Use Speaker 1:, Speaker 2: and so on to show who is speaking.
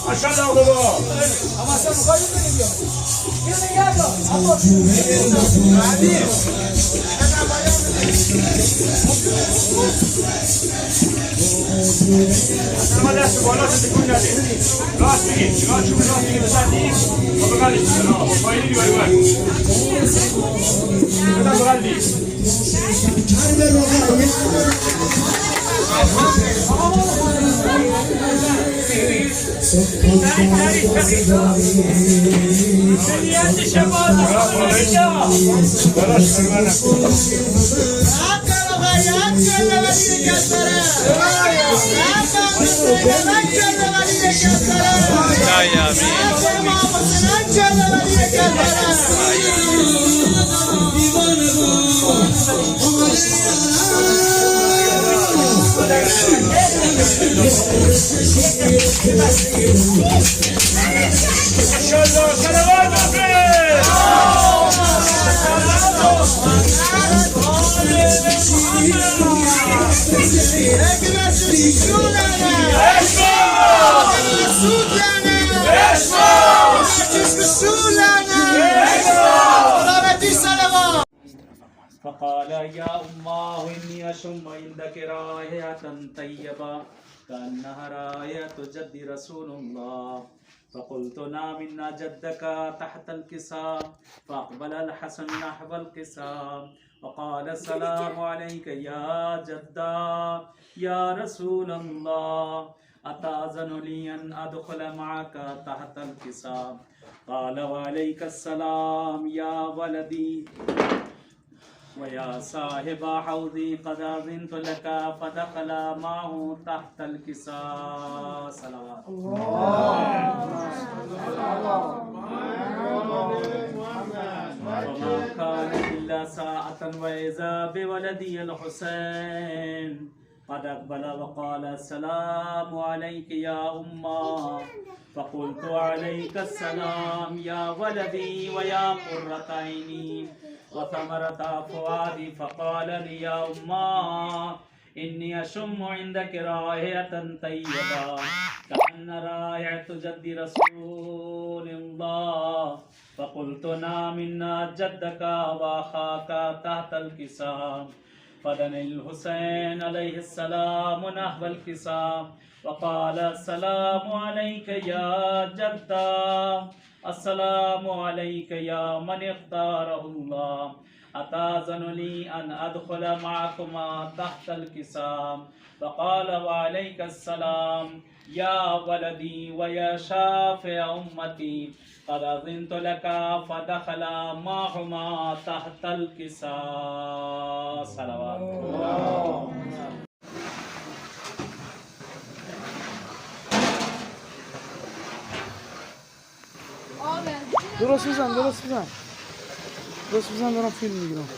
Speaker 1: Maşallah baba.
Speaker 2: Ama sen bu kadar mı gidiyorsun? Yine gel bak. Hadi.
Speaker 1: Ama dersi bana sizi kundadı. Lastik, lastik besandi. Baba geldi. Bayını diyor var. Baba geldi. Maşallah salavat Muhammed.
Speaker 3: فقال يا أماه إني أشم عندك رائحة طيبة كأنها رائحة جد رسول الله فقلت نام إن جدك تحت الكساء فأقبل الحسن نحو الكساء وقال السلام عليك يا جدا يا رسول الله أتأذن لي أن أدخل معك تحت الكساء قال وعليك السلام يا ولدي ويا صاحب حوضي قد أذنت لك فدخل معه تحت الكساء صلوات وما كانت إلا ساعة وإذا بولدي الحسين قد أقبل وقال السلام عليك يا أمه فقلت عليك السلام يا ولدي ويا قرة عيني وثمرة فؤادي فقال لي يا أمه إني أشم عندك رائحة طيبة كأن رائحة جد رسول الله فقلت نام إن جدك وأخاك تحت الكساء فدنا الحسين عليه السلام نحو الكساء وقال السلام عليك يا جدا السلام عليك يا من اختاره الله أتأذن لي أن أدخل معكما تحت الكساء فقال وعليك السلام يا ولدي ويا شافع أمتي قد أذنت لك فدخل معهما تحت الكساء صلوات
Speaker 2: درست بزن دارم فیلم میگیرم.